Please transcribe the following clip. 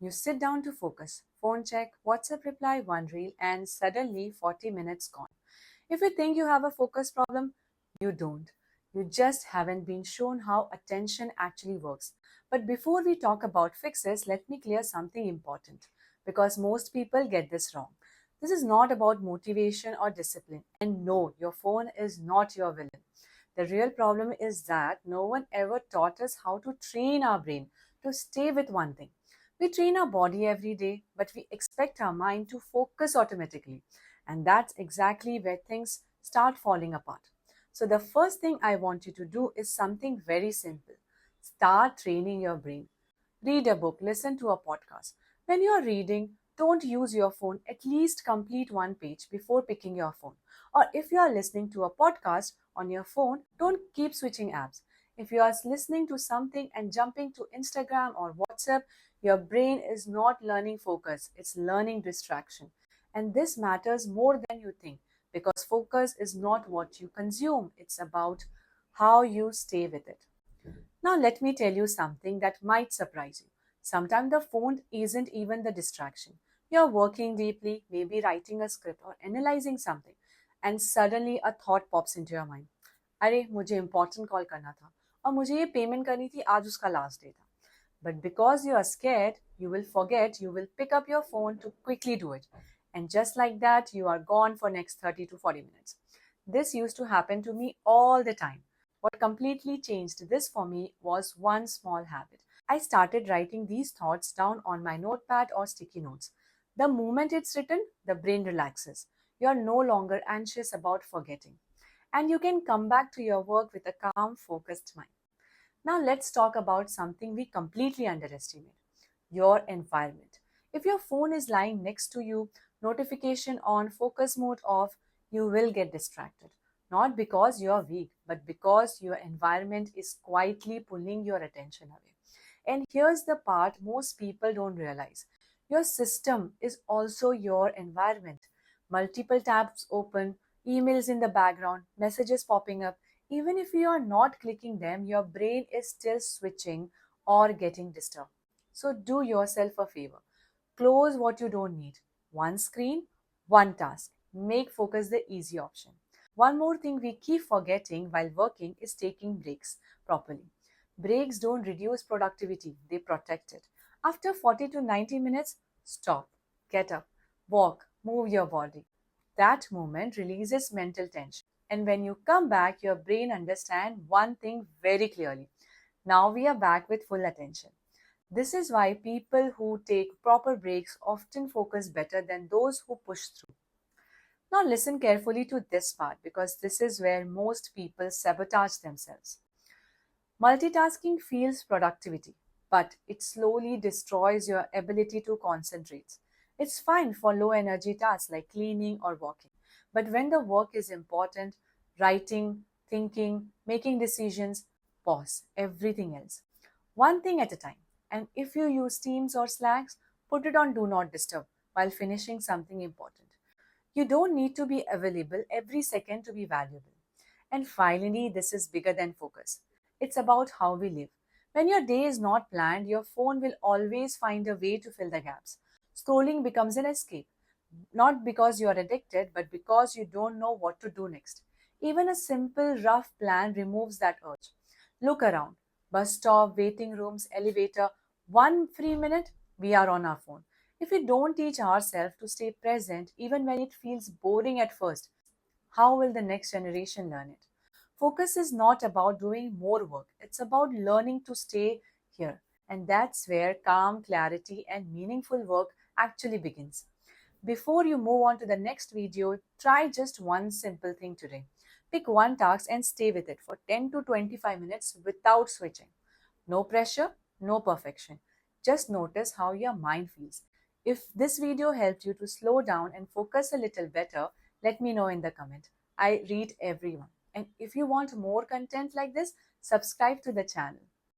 You sit down to focus, phone check, WhatsApp reply, one reel, and suddenly 40 minutes gone. If you think you have a focus problem, you don't. You just haven't been shown how attention actually works. But before we talk about fixes, let me clear something important because most people get this wrong. This is not about motivation or discipline. And no, your phone is not your villain. The real problem is that no one ever taught us how to train our brain to stay with one thing. We train our body every day, but we expect our mind to focus automatically. And that's exactly where things start falling apart. So, the first thing I want you to do is something very simple. Start training your brain. Read a book, listen to a podcast. When you're reading, don't use your phone. At least complete one page before picking your phone. Or if you are listening to a podcast on your phone, don't keep switching apps. If you are listening to something and jumping to Instagram or WhatsApp, your brain is not learning focus, it's learning distraction. And this matters more than you think because focus is not what you consume, it's about how you stay with it. Now, let me tell you something that might surprise you. Sometimes the phone isn't even the distraction. You're working deeply, maybe writing a script or analyzing something, and suddenly a thought pops into your mind. अरे मुझे important call करना था और मुझे ये payment करनी थी आज उसका last day था. But because you are scared, you will forget, you will pick up your phone to quickly do it. And just like that, you are gone for next 30 to 40 minutes. This used to happen to me all the time. What completely changed this for me was one small habit. I started writing these thoughts down on my notepad or sticky notes. The moment it's written, the brain relaxes. You are no longer anxious about forgetting. And you can come back to your work with a calm, focused mind. Now, let's talk about something we completely underestimate your environment. If your phone is lying next to you, notification on, focus mode off, you will get distracted. Not because you're weak, but because your environment is quietly pulling your attention away. And here's the part most people don't realize your system is also your environment. Multiple tabs open, emails in the background, messages popping up. Even if you are not clicking them, your brain is still switching or getting disturbed. So do yourself a favor. Close what you don't need. One screen, one task. Make focus the easy option. One more thing we keep forgetting while working is taking breaks properly. Breaks don't reduce productivity, they protect it. After 40 to 90 minutes, stop, get up, walk, move your body. That movement releases mental tension. And when you come back, your brain understands one thing very clearly. Now we are back with full attention. This is why people who take proper breaks often focus better than those who push through. Now, listen carefully to this part because this is where most people sabotage themselves. Multitasking feels productivity, but it slowly destroys your ability to concentrate. It's fine for low energy tasks like cleaning or walking, but when the work is important, writing, thinking, making decisions, pause everything else. One thing at a time. And if you use Teams or Slacks, put it on Do Not Disturb while finishing something important. You don't need to be available every second to be valuable. And finally, this is bigger than focus. It's about how we live. When your day is not planned, your phone will always find a way to fill the gaps. Scrolling becomes an escape, not because you are addicted, but because you don't know what to do next. Even a simple, rough plan removes that urge. Look around bus stop, waiting rooms, elevator. One free minute, we are on our phone. If we don't teach ourselves to stay present, even when it feels boring at first, how will the next generation learn it? Focus is not about doing more work, it's about learning to stay here. And that's where calm, clarity, and meaningful work actually begins. Before you move on to the next video, try just one simple thing today. Pick one task and stay with it for 10 to 25 minutes without switching. No pressure, no perfection. Just notice how your mind feels. If this video helped you to slow down and focus a little better, let me know in the comment. I read everyone. And if you want more content like this, subscribe to the channel.